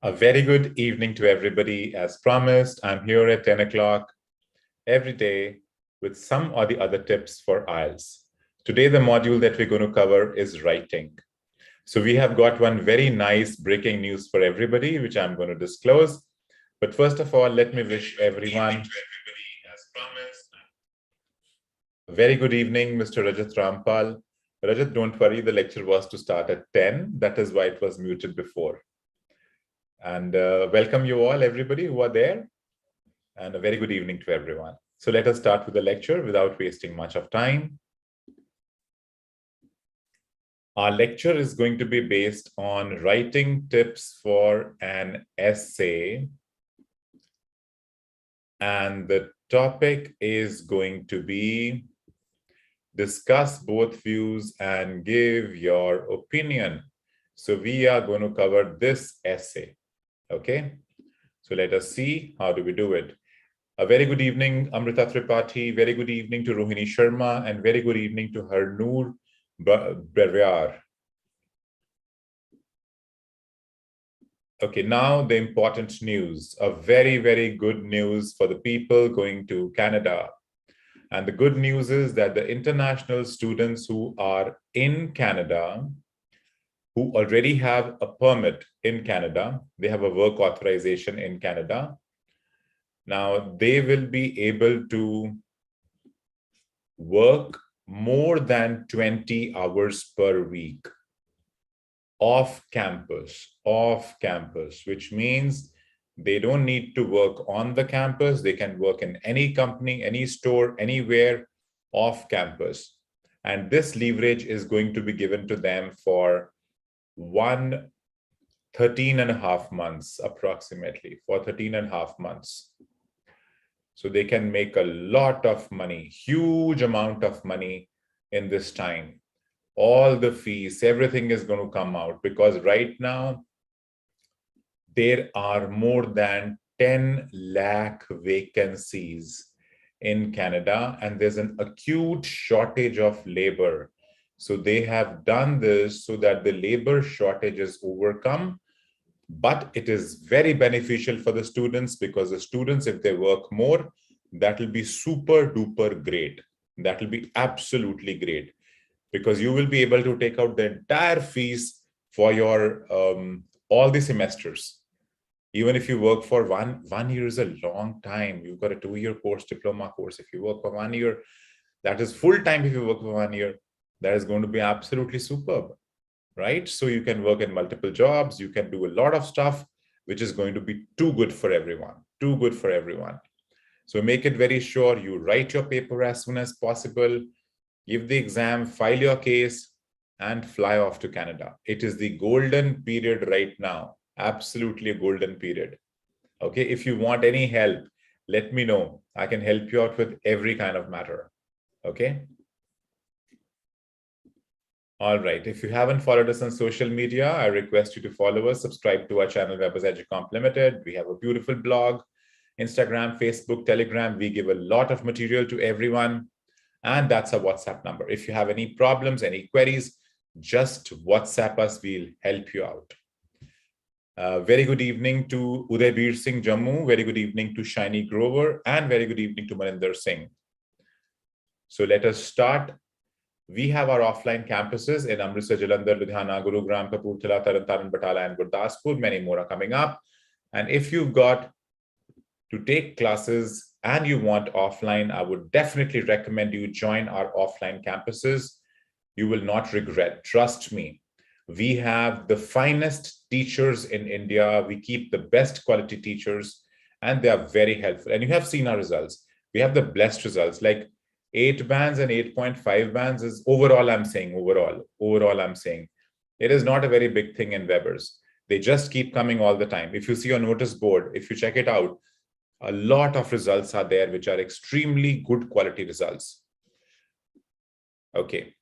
A very good evening to everybody. As promised, I'm here at 10 o'clock every day with some or the other tips for IELTS. Today, the module that we're going to cover is writing. So we have got one very nice breaking news for everybody, which I'm going to disclose. But first of all, let me wish everyone a very good evening, Mr. Rajat Rampal. Rajat, don't worry, the lecture was to start at 10. That is why it was muted before. And welcome you all, everybody who are there, and a very good evening to everyone. So let us start with the lecture without wasting much of time. Our lecture is going to be based on writing tips for an essay. And the topic is going to be discuss both views and give your opinion. So we are going to cover this essay. Okay, so let us see how do we do it. A very good evening, Amrita Tripathi. Very good evening to Rohini Sharma, and very good evening to Harnoor Beryar. Okay, now the important news. A very, very good news for the people going to Canada. And the good news is that the international students who are in Canada, who already have a permit in Canada, they have a work authorization in Canada. Now, they will be able to work more than 20 hours per week off campus, which means they don't need to work on the campus. They can work in any company, any store, anywhere off campus. And this leverage is going to be given to them for 13 and a half months, approximately, for 13 and a half months. So they can make a lot of money, huge amount of money in this time. All the fees, everything is going to come out, because right now there are more than 10 lakh vacancies in Canada, and there's an acute shortage of labor. So they have done this so that the labor shortage is overcome, but it is very beneficial for the students, because the students, if they work more, that will be super duper great. That will be absolutely great, because you will be able to take out the entire fees for your all the semesters. Even if you work for one year is a long time. You've got a 2-year course, diploma course. If you work for 1 year, that is full time. If you work for 1 year, that is going to be absolutely superb, right? So you can work in multiple jobs. You can do a lot of stuff, which is going to be too good for everyone, too good for everyone. So make it very sure you write your paper as soon as possible, give the exam, file your case, and fly off to Canada. It is the golden period right now, absolutely a golden period. Okay, if you want any help, let me know. I can help you out with every kind of matter. Okay. All right. If you haven't followed us on social media, I request you to follow us, subscribe to our channel, webberzeducomplimited. We have a beautiful blog, Instagram, Facebook, Telegram. We give a lot of material to everyone. And that's our WhatsApp number. If you have any problems, any queries, just WhatsApp us. We'll help you out. Very good evening to Uday Bir Singh Jammu. Very good evening to Shiny Grover. And very good evening to Maninder Singh. So let us start. We have our offline campuses in Amritsar, Jalandhar, Ludhiana, Gurugram, Kapurthala, Taran, Batala, and Gurdaspur. Many more are coming up. And if you've got to take classes and you want offline, I would definitely recommend you join our offline campuses. You will not regret. Trust me. We have the finest teachers in India. We keep the best quality teachers, and they are very helpful. And you have seen our results. We have the blessed results, like 8 bands and 8.5 bands is overall, I'm saying, overall, I'm saying. It is not a very big thing in Webbers. They just keep coming all the time. If you see your notice board, if you check it out, a lot of results are there, which are extremely good quality results. Okay.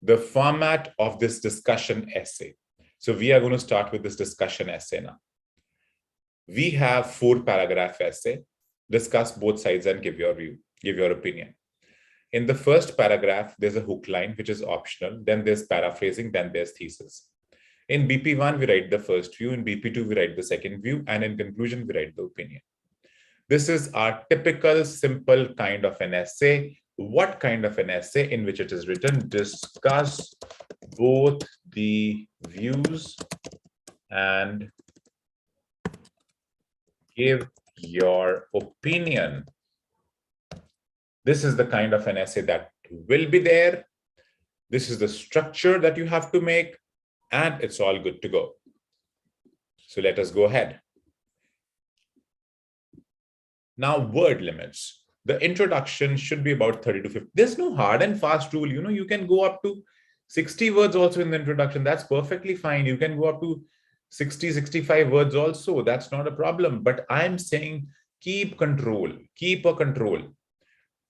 The format of this discussion essay. So we are going to start with this discussion essay now. We have 4-paragraph essay. Discuss both sides and give your view, give your opinion. In the first paragraph, there's a hook line, which is optional. Then there's paraphrasing. Then there's thesis. In BP1, we write the first view. In BP2, we write the second view. And in conclusion, we write the opinion. This is our typical simple kind of an essay. What kind of an essay? In which it is written, discuss both the views and give your opinion. This is the kind of an essay that will be there. This is the structure that you have to make, and it's all good to go. So let us go ahead. Now, word limits. The introduction should be about 30 to 50. There's no hard and fast rule. You can go up to 60 words also in the introduction. That's perfectly fine. You can go up to 60, 65 words also. That's not a problem. But I'm saying keep control. Keep a control.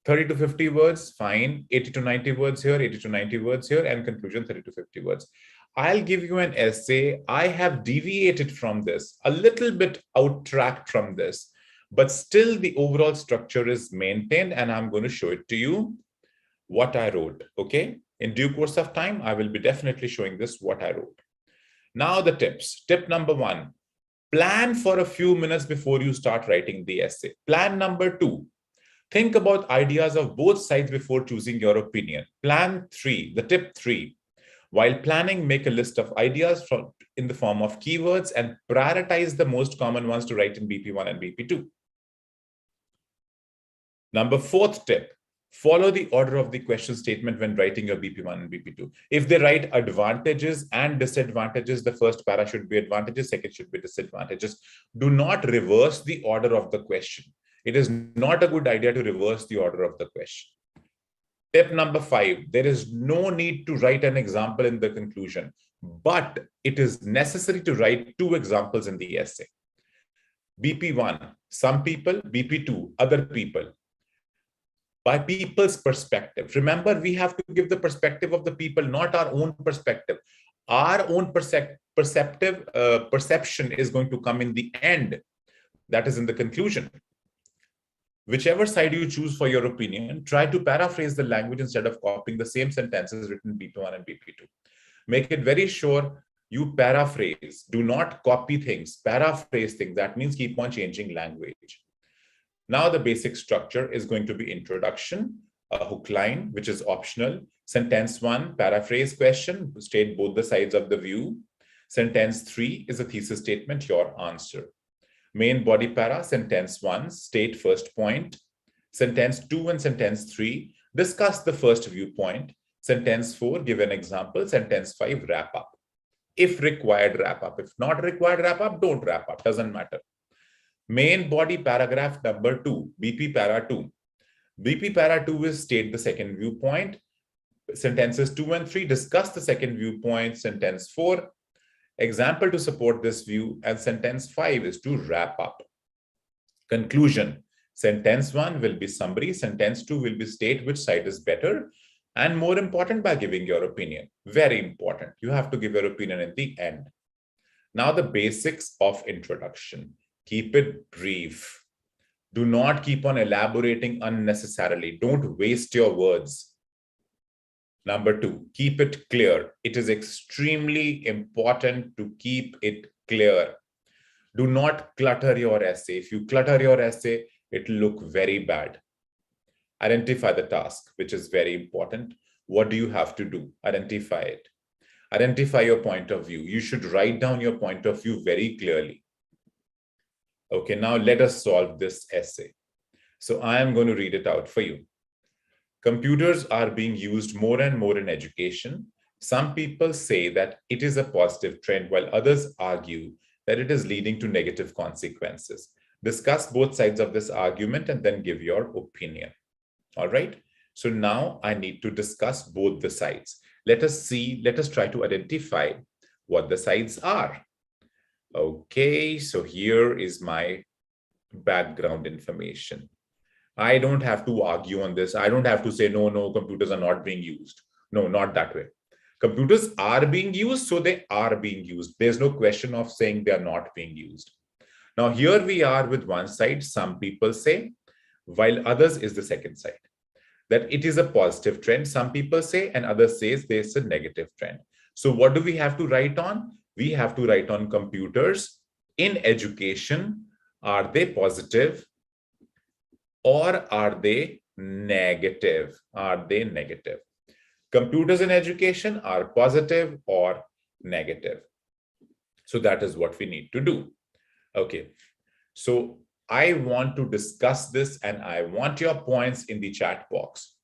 30 to 50 words, fine. 80 to 90 words here, 80 to 90 words here, and conclusion 30 to 50 words. I'll give you an essay. I have deviated from this, a little bit out-tracked from this, but still the overall structure is maintained, and I'm going to show it to you what I wrote, okay? In due course of time, I will be definitely showing this what I wrote. Now the tips. Tip number 1, plan for a few minutes before you start writing the essay. Plan number 2, think about ideas of both sides before choosing your opinion. Plan 3, the tip 3, while planning, make a list of ideas in the form of keywords and prioritize the most common ones to write in BP1 and BP2. Number 4th tip, follow the order of the question statement when writing your BP1 and BP2. If they write advantages and disadvantages, the first para should be advantages, second should be disadvantages. Do not reverse the order of the question. It is not a good idea to reverse the order of the question. Tip number 5, there is no need to write an example in the conclusion, but it is necessary to write 2 examples in the essay. BP1, some people, BP2, other people. By people's perspective. Remember, we have to give the perspective of the people, not our own perspective. Our own perception is going to come in the end. That is in the conclusion. Whichever side you choose for your opinion, try to paraphrase the language instead of copying the same sentences written in BP1 and BP2. Make it very sure you paraphrase. Do not copy things, paraphrase things. That means keep on changing language. Now the basic structure is going to be introduction, a hook line, which is optional. Sentence 1, paraphrase question, state both the sides of the view. Sentence 3 is a thesis statement, your answer. Main body para, sentence 1, state first point. Sentence 2 and sentence 3, discuss the first viewpoint. Sentence 4, give an example. Sentence 5, wrap up. If required, wrap up. If not required, wrap up, don't wrap up, doesn't matter. Main body paragraph number 2, BP para 2. BP para 2 is state the second viewpoint. Sentences 2 and 3, discuss the second viewpoint. Sentence 4, example to support this view, and sentence 5 is to wrap up. Conclusion. Sentence 1 will be summary. Sentence 2 will be state which side is better, and more important, by giving your opinion. Very important. You have to give your opinion in the end. Now the basics of introduction. Keep it brief. Do not keep on elaborating unnecessarily. Don't waste your words. Number 2, keep it clear. It is extremely important to keep it clear. Do not clutter your essay. If you clutter your essay, it will look very bad. Identify the task, which is very important. What do you have to do? Identify it. Identify your point of view. You should write down your point of view very clearly. Okay, now let us solve this essay. So I am going to read it out for you. Computers are being used more and more in education. Some people say that it is a positive trend, while others argue that it is leading to negative consequences. Discuss both sides of this argument and then give your opinion. All right. So now I need to discuss both the sides. Let us try to identify what the sides are. Okay, so here is my background information. I don't have to argue on this. I don't have to say, no, computers are not being used. No, not that way. Computers are being used, so they are being used. There's no question of saying they are not being used. Now, here we are with one side, some people say, while others is the second side. That it is a positive trend, some people say, and others say there's a negative trend. So what do we have to write on? we have to write on computers in education. Are they positive or are they negative? Are they negative? Computers in education are positive or negative. So that is what we need to do. Okay. So I want to discuss this and I want your points in the chat box.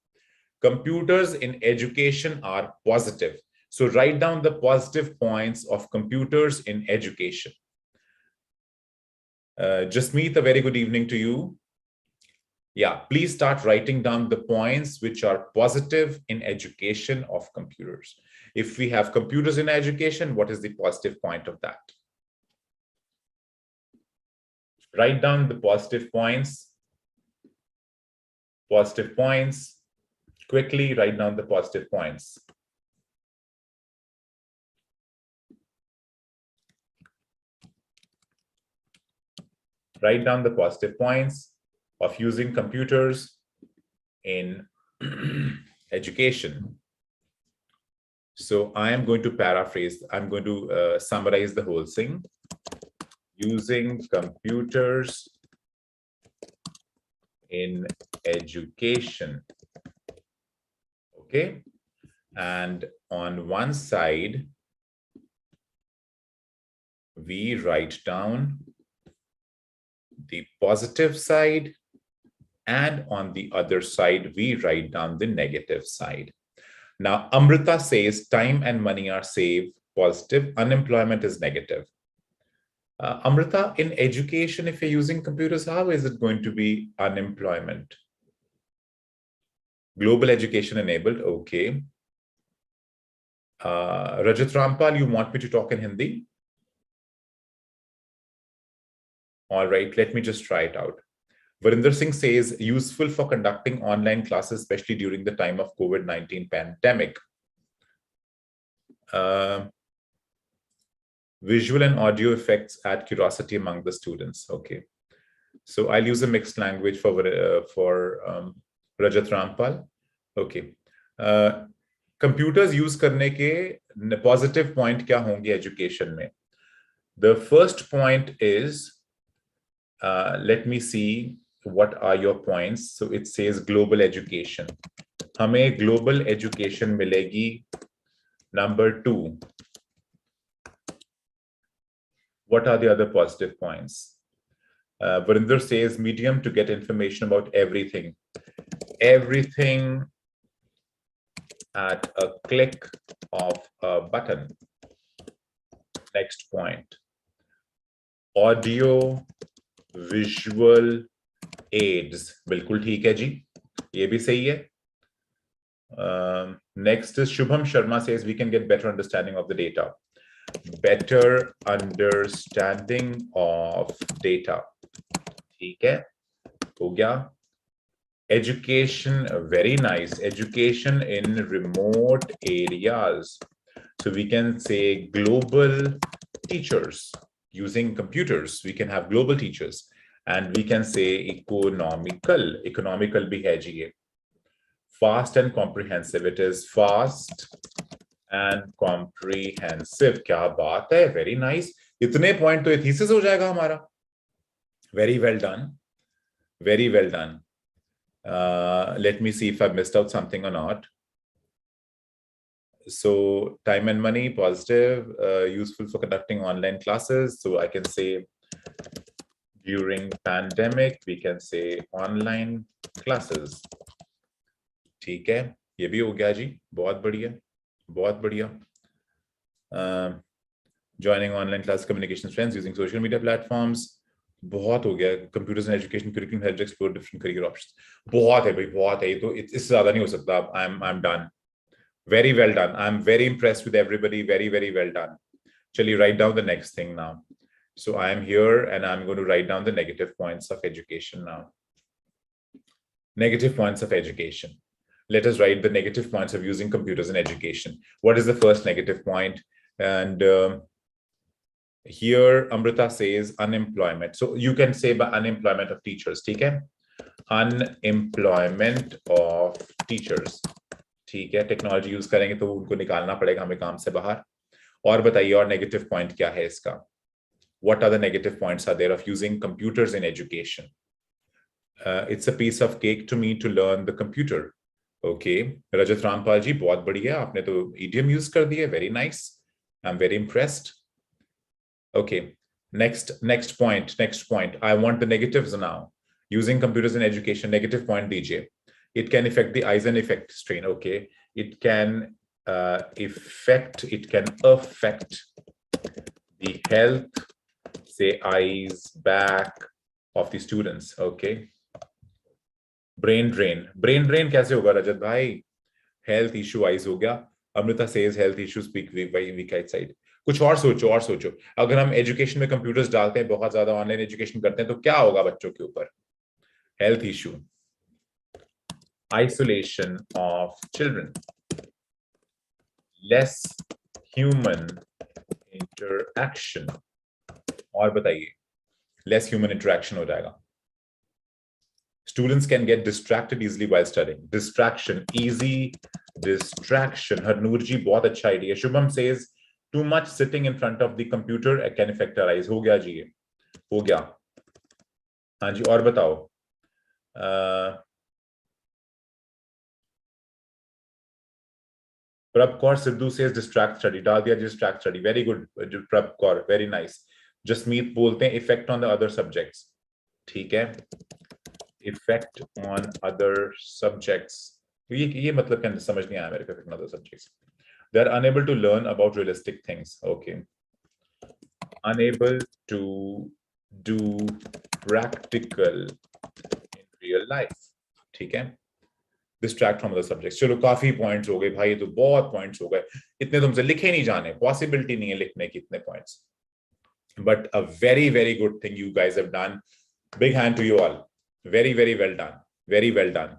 Computers in education are positive. So write down the positive points of computers in education. Jasmeet, a very good evening to you. Yeah, please start writing down the points which are positive in education of computers. If we have computers in education, what is the positive point of that? Write down the positive points. Positive points. Quickly write down the positive points. Write down the positive points of using computers in education. So I am going to paraphrase, I'm going to summarize the whole thing. Using computers in education. Okay. And on one side, we write down the positive side, and on the other side, we write down the negative side. Now, Amrita says time and money are saved, positive, unemployment is negative. Amrita, in education, if you're using computers, how is it going to be unemployment? Global education enabled, okay. Rajat Rampal, you want me to talk in Hindi? All right, let me just try it out. Varinder Singh says, useful for conducting online classes, especially during the time of COVID-19 pandemic. Visual and audio effects add curiosity among the students. Okay. So I'll use a mixed language for Rajat Rampal. Okay. Computers use करने के positive point क्या होंगे education में? The first point is, let me see what are your points. So it says global education. हमें global education मिलेगी. Number 2. What are the other positive points? Varinder says medium to get information about everything. Everything at a click of a button. Next point. Audio visual aids. बिल्कुल ठीक है जी. ये भी सही है. Next is Shubham Sharma says we can get better understanding of the data. Better understanding of data. ठीक है. हो गया. Education, very nice. Education in remote areas. So we can say global teachers using computers. We can have global teachers. And we can say economical. Economical bhi hai ji ye. Fast and comprehensive. It is fast and comprehensive. Kya baat hai? Very nice. Itne point to thesis ho jayega hamara. Very well done. Very well done. Let me see if I've missed out something or not. So time and money, positive, useful for conducting online classes. So I can say during pandemic, we can say online classes. ठीक है, ये भी हो गया जी, बहुत बढ़िया, बहुत बढ़िया. Joining online class communication friends using social media platforms. बहुत हो गया. Computers in education curriculum helps explore different career options. बहुत है भाई, बहुत है. ये तो इससे ज़्यादा नहीं हो सकता. I'm done. Very well done. I'm very impressed with everybody. Very, very well done. Shall you write down the next thing now? So I am here and I'm going to write down the negative points of education now. Negative points of education. Let us write the negative points of using computers in education. What is the first negative point? And here Amrita says unemployment. So you can say by unemployment of teachers. Okay? Unemployment of teachers. ठीक है, technology use करेंगे तो उनको निकालना पड़ेगा हमें काम से बाहर. और बताइए और नेगेटिव पॉइंट क्या है इसका? What are the negative points are there of using computers in education? It's a piece of cake to me to learn the computer. Okay, Rajat Rampal ji, बहुत बढ़िया, आपने तो idiom use कर दिया, very nice. I'm very impressed. Okay, next point. I want the negatives now. Using computers in education, negative point दीजिए. It can affect the eyes and affect strain. Okay, it can affect the health, say eyes, back of the students. Okay. Brain drain कैसे होगा रजत भाई? Health issue eyes हो गया. Amrita says health issues speak weak side. कुछ और सोचो. अगर हम एजुकेशन में कंप्यूटर्स डालते हैं, बहुत ज्यादा ऑनलाइन एजुकेशन करते हैं, तो क्या होगा बच्चों के ऊपर? Health issue, isolation of children, less human interaction. और बताइए, less human interaction हो जाएगा. Students can get distracted easily while studying. Easy distraction. Harnoor ji, बहुत अच्छा idea. Shubham says, too much sitting in front of the computer can affect our eyes. हो गया जी ये, हो गया. हाँ जी, और बताओ. Prab Kaur Sidhu says distract study. डाल दिया distract study. Very good, Prab Kaur. Very nice. Jasmeet बोलते हैं effect on the other subjects. ठीक है. Effect on other subjects. ये मतलब क्या समझ नहीं आया मेरे को. Effect on other subjects. They are unable to learn about realistic things. Okay. Unable to do practical in real life. ठीक है. Distract from other subjects. चलो काफी points हो गए भाई, ये तो बहुत points हो गए. इतने तुमसे लिखे नहीं जाने. Possibility नहीं है लिखने की इतने points. But a very, very good thing you guys have done. Big hand to you all. Very, very well done. Very well done.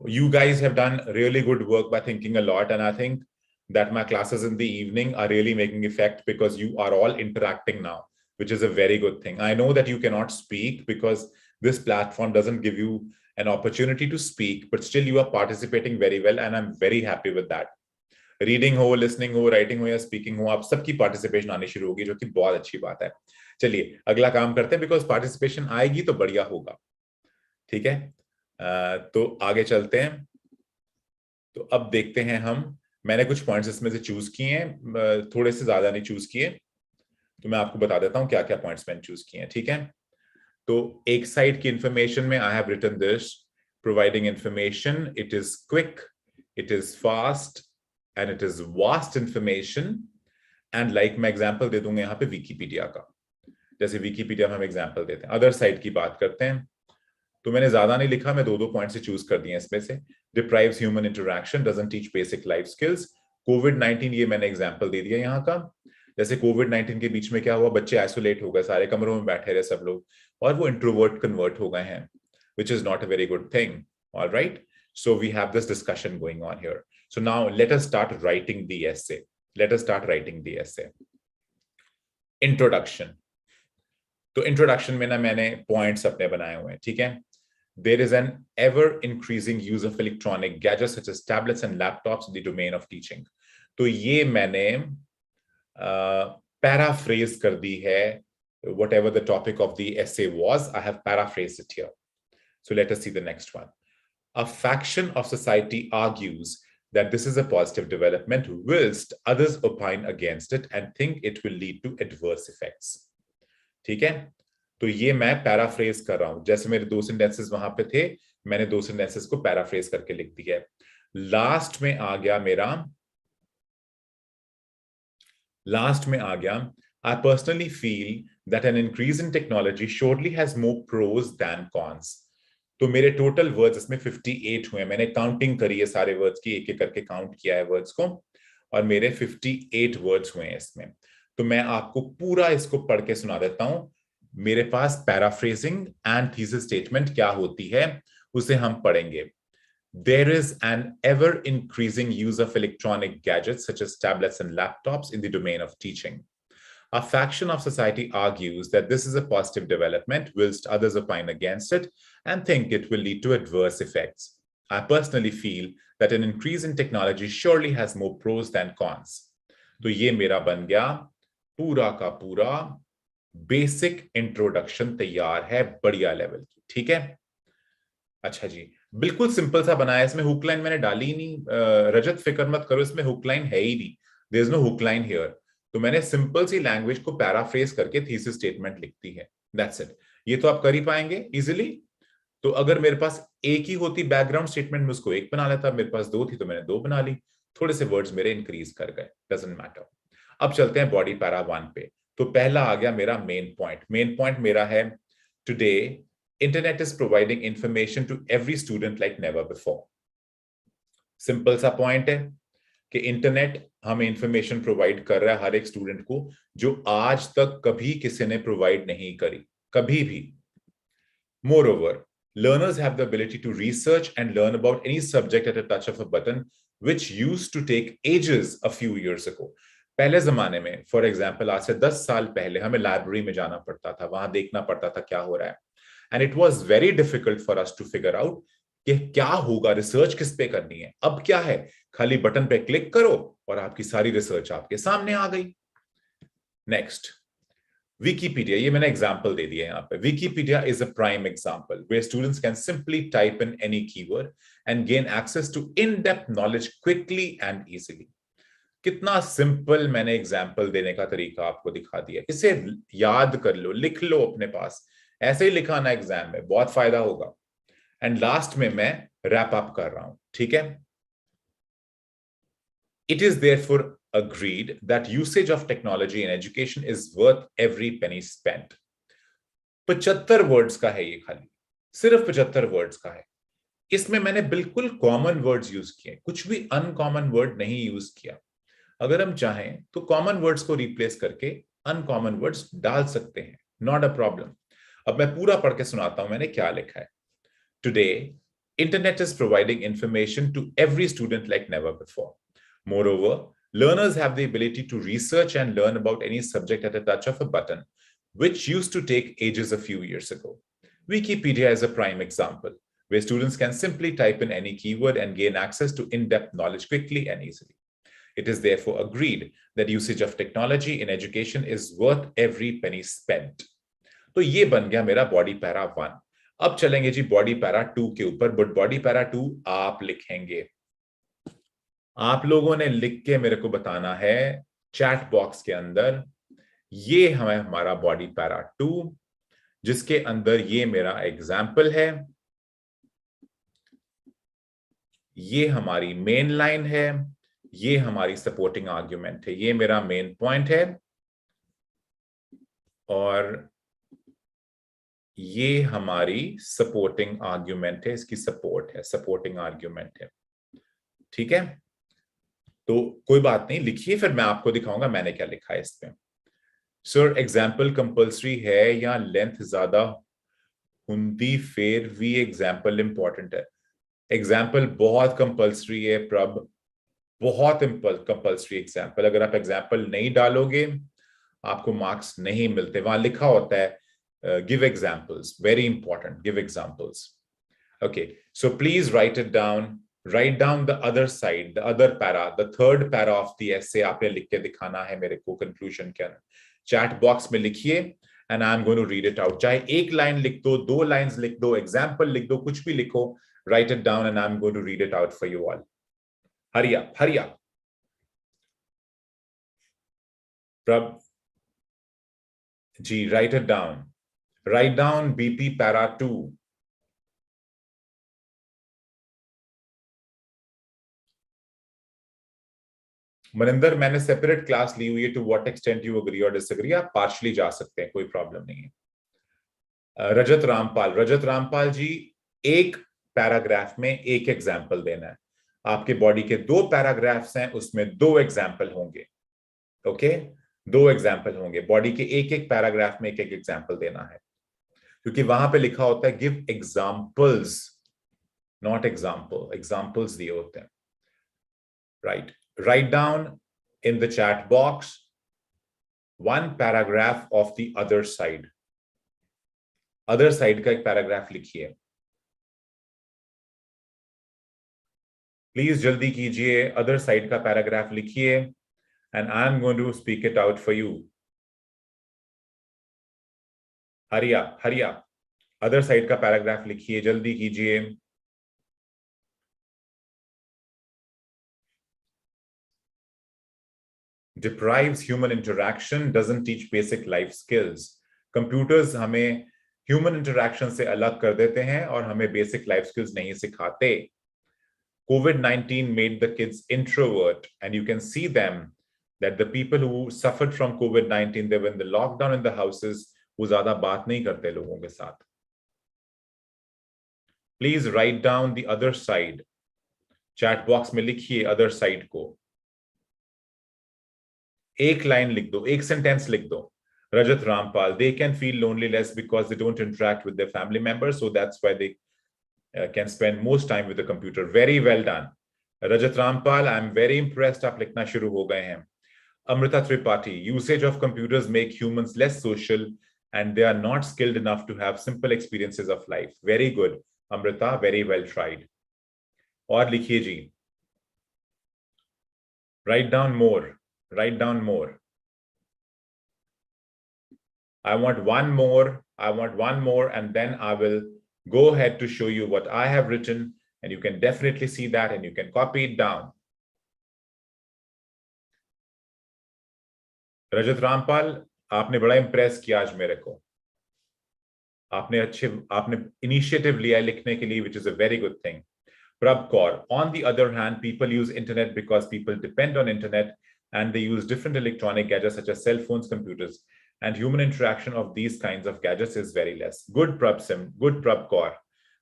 You guys have done really good work by thinking a lot, and I think that my classes in the evening are really making effect because you are all interacting now, which is a very good thing. I know that you cannot speak because this platform doesn't give you an opportunity to speak, but still you are participating very well, and I'm very happy with that. Reading हो, listening हो, writing हो या speaking हो, आप सबकी participation आनी शुरू होगी, जो कि बहुत अच्छी बात है. चलिए अगला काम करते हैं, बिकॉज पार्टिसिपेशन आएगी तो बढ़िया होगा. ठीक है, तो आगे चलते हैं. तो अब देखते हैं हम. मैंने कुछ पॉइंट्स इसमें से चूज किए हैं, थोड़े से ज्यादा नहीं चूज किए, तो मैं आपको बता देता हूं क्या क्या पॉइंट्स मैंने चूज किए हैं. ठीक है, तो एक साइड की इंफॉर्मेशन में I have written this: providing information, it is quick, it is fast and it is vast information. and like मैं एग्जांपल दे दूंगा यहाँ पे विकिपीडिया का, जैसे विकिपीडिया में हम एग्जांपल देते हैं. अदर साइड की बात करते हैं, तो मैंने ज्यादा नहीं लिखा, मैं दो पॉइंट से चूज कर दिए इसमें से. deprives human interaction, doesn't teach basic life skills. कोविड-19, ये मैंने एग्जांपल दे दिया यहाँ का. जैसे कोविड-19 के बीच में क्या हुआ, बच्चे आइसोलेट हो गए, सारे कमरों में बैठे रहे सब लोग, और वो इंट्रोवर्ट कन्वर्ट हो गए हैं, which is not a very good thing. All right, so we have this discussion going on here. So now let us start writing the essay. Introduction. तो introduction में ना मैंने points अपने बनाए हुए हैं. ठीक है. There is an ever increasing use of electronic gadgets such as tablets and laptops in the domain of teaching. तो ये मैंने paraphrase कर दी है. Whatever the topic of the essay was, I have paraphrased it here. So let us see the next one. A faction of society argues that this is a positive development, whilst others opine against it and think it will lead to adverse effects. ठीक है, तो ये मैं paraphrase कर रहा हूं. जैसे मेरे दो सेंटेंसेस वहां पे थे, मैंने दो सेंटेंसेस को पैराफ्रेज करके लिख दिया है. लास्ट में आ गया I personally feel that an increase in technology surely has more pros than cons. तो मेरे टोटल वर्ड्स इसमें 58 हुए. मैंने काउंटिंग करी है सारे वर्ड्स की, एक एक करके काउंट किया है वर्ड्स को, और मेरे 58 वर्ड्स हुए हैं इसमें. तो मैं आपको पूरा इसको पढ़ के सुना देता हूं. मेरे पास पैराफ्रेजिंग एंड थीसिस स्टेटमेंट क्या होती है उसे हम पढ़ेंगे. There is an ever increasing use of electronic gadgets such as tablets and laptops in the domain of teaching. A faction of society argues that this is a positive development, whilst others opine against it and think it will lead to adverse effects. I personally feel that an increase in technology surely has more pros than cons. तो ये मेरा बन गया पूरा का पूरा basic introduction तैयार है बढ़िया लेवल की, ठीक है। अच्छा जी, बिल्कुल सिंपल सा बनाया, इसमें हुक लाइन मैंने डाली ही नहीं। रजत फिक्र मत करो, इसमें हुक लाइन है ही नहीं, there is no hook line here. तो मैंने सिंपल सी लैंग्वेज को पैराफ्रेज करके थीसिस स्टेटमेंट लिख दी है, दैट्स इट। ये तो आप कर ही पाएंगे इजीली। तो अगर मेरे पास एक ही होती बैकग्राउंड स्टेटमेंट में उसको एक बना लेता, मेरे पास दो थी तो मैंने दो बना ली, थोड़े से वर्ड्स मेरे इंक्रीज कर गए, डजंट मैटर। अब चलते हैं बॉडी पैरा 1 पे। तो पहला आ गया मेरा मेन पॉइंट। मेन पॉइंट मेरा है today internet is providing information to every student like never before. Simple सा पॉइंट है कि इंटरनेट हमें इंफॉर्मेशन प्रोवाइड कर रहा है हर एक स्टूडेंट को, जो आज तक कभी किसी ने प्रोवाइड नहीं करी, कभी भी। Moreover, learners have the ability to research and learn about any subject at a touch of a button, which used to take ages a few years ago. पहले जमाने में, फॉर एग्जाम्पल आज से 10 साल पहले हमें लाइब्रेरी में जाना पड़ता था, वहां देखना पड़ता था क्या हो रहा है, and it was very difficult for us to figure out कि क्या होगा, रिसर्च किस पे करनी है। अब क्या है, खाली बटन पे क्लिक करो और आपकी सारी रिसर्च आपके सामने आ गई। नेक्स्ट, Wikipedia, ये मैंने एग्जाम्पल दे दिया यहाँ पे। Wikipedia is a prime example where students can simply type in any keyword and gain access to in-depth knowledge quickly and easily. कितना सिंपल मैंने एग्जाम्पल देने का तरीका आपको दिखा दिया, इसे याद कर लो, लिख लो अपने पास, ऐसे ही लिखाना एग्जाम में, बहुत फायदा होगा। एंड लास्ट में मैं रैप अप कर रहा हूं, ठीक है। It is therefore agreed that usage of technology in education is worth every penny spent. 75 words का है ये, खाली सिर्फ 75 वर्ड्स का है। इसमें मैंने बिल्कुल कॉमन वर्ड्स यूज किए, कुछ भी अनकॉमन वर्ड नहीं यूज किया। अगर हम चाहें तो कॉमन वर्ड्स को रिप्लेस करके अनकॉमन वर्ड्स डाल सकते हैं, नॉट अ प्रॉब्लम। अब मैं पूरा पढ़ के सुनाता हूं मैंने क्या लिखा है। Today internet is providing information to every student like never before. Moreover, learners have the ability to research and learn about any subject at a touch of a button, which used to take ages a few years ago. Wikipedia is a prime example, where students can simply type in any keyword and gain access to in-depth knowledge quickly and easily. It is therefore agreed that usage of technology in education is worth every penny spent. तो ये बन गया मेरा body para 1। अब चलेंगे जी body para 2 के ऊपर, but body para 2 आप लिखेंगे। आप लोगों ने लिख के मेरे को बताना है चैट बॉक्स के अंदर, ये हमें हमारा बॉडी पैरा 2, जिसके अंदर ये मेरा एग्जाम्पल है, ये हमारी मेन लाइन है, ये हमारी सपोर्टिंग आर्ग्यूमेंट है, ये मेरा मेन पॉइंट है, और ये हमारी सपोर्टिंग आर्ग्यूमेंट है, इसकी सपोर्ट है, सपोर्टिंग आर्ग्यूमेंट है, ठीक है। तो कोई बात नहीं, लिखिए, फिर मैं आपको दिखाऊंगा मैंने क्या लिखा है इस पे। सर एग्जाम्पल कंपल्सरी है या लेंथ ज्यादा हुंदी फिर भी एग्जाम्पल इंपॉर्टेंट है? एग्जाम्पल बहुत कंपल्सरी है प्रभ, बहुत कंपल्सरी एग्जाम्पल। अगर आप एग्जाम्पल नहीं डालोगे आपको मार्क्स नहीं मिलते। वहां लिखा होता है give examples, very important, give examples. Okay, so please right it down, write down the other side, the other para, the third para of the essay आपने लिख के दिखाना है मेरे को कंक्लूजन के अंदर। चैट बॉक्स में लिखिए and I'm going to read it out। चाहे एक लाइन लिख दो, 2 लाइंस लिख दो, एग्जाम्पल लिख दो, कुछ भी लिखो, write it down and I'm going to read it out for you all। hurry up, hurry up। प्रभ जी, write it down, write down BP para 2। Maninder, मैंने सेपरेट क्लास ली हुई है, to what extent you agree और disagree, आप partially जा सकते हैं, कोई प्रॉब्लम नहीं है। रजत रामपाल जी, एक पैराग्राफ में एक एग्जाम्पल देना है। आपके बॉडी के 2 पैराग्राफ्स हैं, उसमें 2 एग्जाम्पल होंगे, ओके, 2 एग्जाम्पल होंगे। बॉडी के एक एक पैराग्राफ में एक एक एग्जाम्पल देना है, क्योंकि वहां पे लिखा होता है give examples, not example, examples दिए होते हैं, right. Write down in the chat box 1 paragraph of the other side। other side का एक पैराग्राफ लिखिए। प्लीज जल्दी कीजिए, अदर साइड का पैराग्राफ लिखिए and I'm going to speak it out for you. Hurry up, hurry up. Other side का paragraph लिखिए, जल्दी कीजिए. Deprives human interaction, doesn't teach basic life skills. Computers हमें human interaction से अलग कर देते हैं और हमें basic life skills नहीं सिखाते. COVID-19 made the kids introvert, and you can see them that the people who suffered from COVID-19, they were in the lockdown in the houses, वो ज्यादा बात नहीं करते लोगों के साथ. Please write down the other side. Chat box में लिखिए other side को. एक लाइन लिख दो, एक सेंटेंस लिख दो. Rajat Rampal, they can feel loneliness because they don't interact with their family members, so that's why they can spend most time with the computer. Very well done. Rajat Rampal, I'm very impressed. आप लिखना शुरू हो गए हैं. Amrita Tripathi, usage of computers make humans less social and they are not skilled enough to have simple experiences of life. Very good, Amrita, very well tried. और लिखिए जी. Write down more. Write down more. I want one more. I want one more, and then I will go ahead to show you what I have written, and you can definitely see that and you can copy it down. रजत रामपाल, आपने बड़ा Impress किया आज मेरे को. आपने initiative लिया लिखने के लिए, which is a very good thing. Prab Kaur, on the other hand, people use internet because people depend on internet and they use different electronic gadgets such as cell phones, computers, and human interaction of these kinds of gadgets is very less. Good Prab Sim, good Prab Kaur.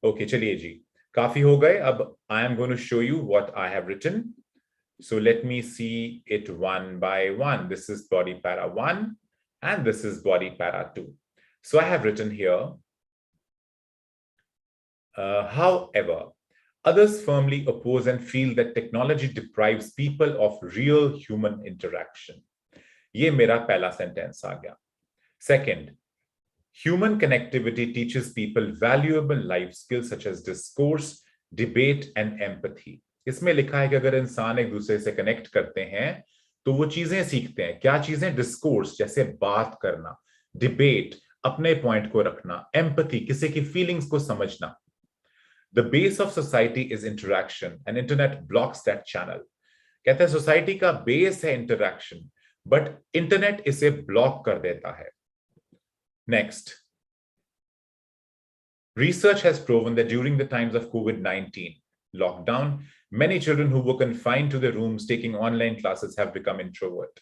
Okay, chaliye ji. Kafi ho gaye. Ab I am going to show you what I have written. So let me see it one by one. This is body para 1 and this is body para 2. So I have written here, however, others firmly oppose and feel that technology deprives people of real human interaction. Ye mera pehla sentence aa gaya. Second, human connectivity teaches people valuable life skills such as discourse, debate, and empathy. इसमें लिखा है कि अगर इंसान एक दूसरे से connect करते हैं तो वो चीजें सीखते हैं. क्या चीजें? डिस्कोर्स, जैसे बात करना, डिबेट, अपने पॉइंट को रखना, एम्पैथी, किसी की फीलिंग्स को समझना. The base of society is interaction and internet blocks that channel. कहते हैं सोसाइटी का बेस है इंटरैक्शन, बट इंटरनेट इसे ब्लॉक कर देता है. Next, research has proven that during the times of COVID-19 lockdown, many children who were confined to their rooms taking online classes have become introvert.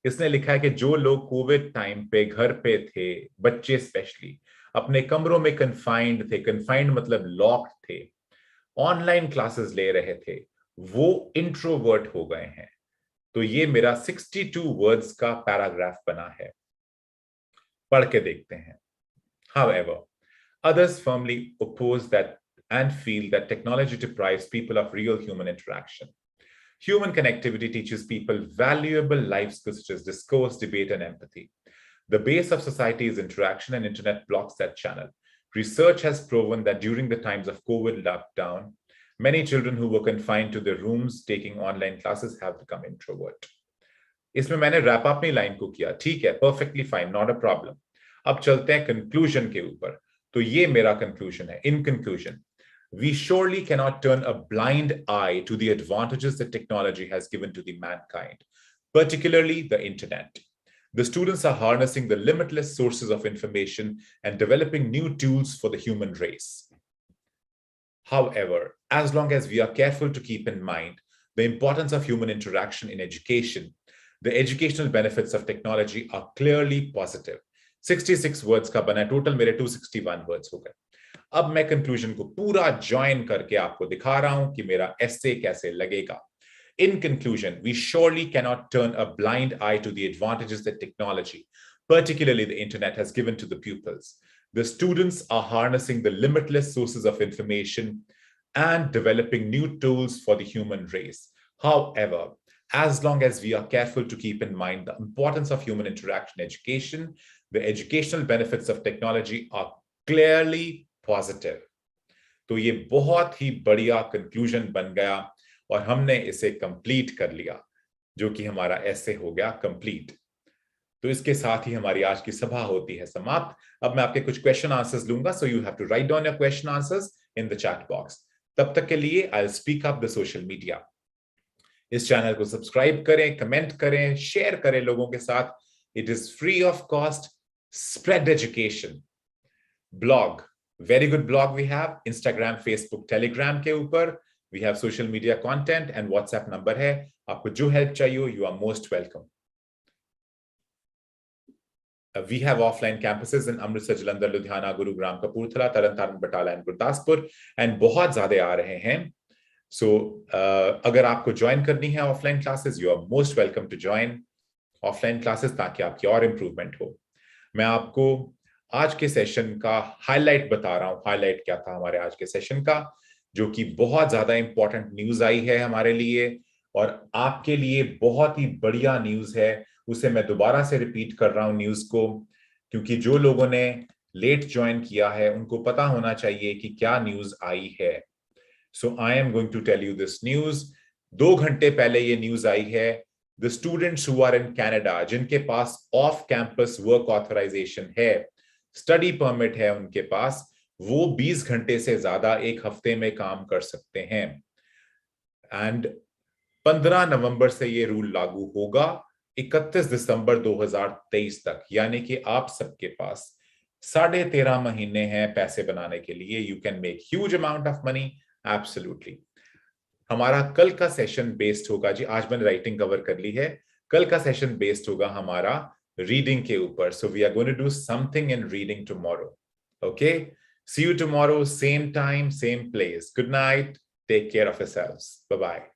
इसने लिखा है कि जो लोग कोविड टाइम पे घर पे थे, बच्चे स्पेशली अपने कमरों में कंफाइंड थे, कंफाइंड मतलब लॉक्ड थे, ऑनलाइन क्लासेस ले रहे थे, वो इंट्रोवर्ट हो गए हैं. तो ये मेरा 62 वर्ड्स का पैराग्राफ बना है. पढ़ के देखते हैं. However, others firmly oppose that and feel that technology deprives people of real human interaction. Human connectivity teaches people valuable life skills such as discourse, debate, and empathy. The base of society is interaction, and internet blocks that channel. Research has proven that during the times of COVID lockdown, many children who were confined to their rooms taking online classes have become introvert. इसमें मैंने rap अपनी line को किया. ठीक है, perfectly fine, not a problem. अब चलते हैं कंक्लूजन के ऊपर. तो ये मेरा कंक्लूजन है. In conclusion, we surely cannot turn a blind eye to the advantages that technology has given to the mankind, particularly the internet. The students are harnessing the limitless sources of information and developing new tools for the human race. However, as long as we are careful to keep in mind the importance of human interaction in education, the educational benefits of technology are clearly positive. 66 words का बना, total मेरे 261 words हो गए. अब मैं conclusion को पूरा join करके आपको दिखा रहा हूं कि मेरा एस्से कैसे लगेगा. In conclusion, we surely cannot turn a blind eye to the advantages that technology, particularly the internet, has given to the pupils. The students are harnessing the limitless sources of information and developing new tools for the human race. However, as long as we are careful to keep in mind the importance of human interaction in education, the educational benefits of technology are clearly positive. तो ये बहुत ही बढ़िया conclusion बन गया और हमने इसे complete कर लिया, जो कि हमारा ऐसे हो गया कंप्लीट। तो इसके साथ ही हमारी आज की सभा होती है समाप्त। अब मैं आपके कुछ क्वेश्चन आंसर्स लूंगा, so you have to write down your question answers in the chat box. तब तक के लिए I will speak up the social media. इस चैनल को सब्सक्राइब करें, कमेंट करें, शेयर करें लोगों के साथ। It is free of cost. Spread education. Blog, very good blog we have, Instagram, Facebook, Telegram के ऊपर we have social media content and WhatsApp number है। आपको जो हेल्प चाहिए हो, you are most welcome. We have offline campuses in Amritsar, Jalandhar, Ludhiana, Gurugram, Kapurthala, Taran Batala and Gurdaspur, and बहुत ज़्यादा आ रहे हैं। So अगर आपको ज्वाइन करनी है offline classes, you are most welcome to join offline classes, ताकि आपकी और इम्प्रूवमेंट हो। मैं आपको आज के सेशन का हाईलाइट बता रहा हूं। हाईलाइट क्या था हमारे आज के सेशन का, जो कि बहुत ज्यादा इंपॉर्टेंट न्यूज आई है हमारे लिए, और आपके लिए बहुत ही बढ़िया न्यूज है। उसे मैं दोबारा से रिपीट कर रहा हूं न्यूज को, क्योंकि जो लोगों ने लेट ज्वाइन किया है उनको पता होना चाहिए कि क्या न्यूज आई है। So I am going to tell you this news. 2 घंटे पहले ये न्यूज आई है। The students who are in Canada, जिनके पास ऑफ कैंपस वर्क ऑथराइजेशन है, स्टडी परमिट है उनके पास, वो 20 घंटे से ज्यादा एक हफ्ते में काम कर सकते हैं। एंड 15 नवंबर से ये रूल लागू होगा, 31 दिसंबर 2023 तक। यानी कि आप सबके पास 13.5 महीने हैं पैसे बनाने के लिए। You can make huge amount of money, absolutely. हमारा कल का सेशन बेस्ड होगा जी, आज मैंने राइटिंग कवर कर ली है, कल का सेशन बेस्ड होगा हमारा रीडिंग के ऊपर। So we are going to do something in reading tomorrow. Okay, see you tomorrow, same time, same place. Good night, take care of yourselves, bye bye.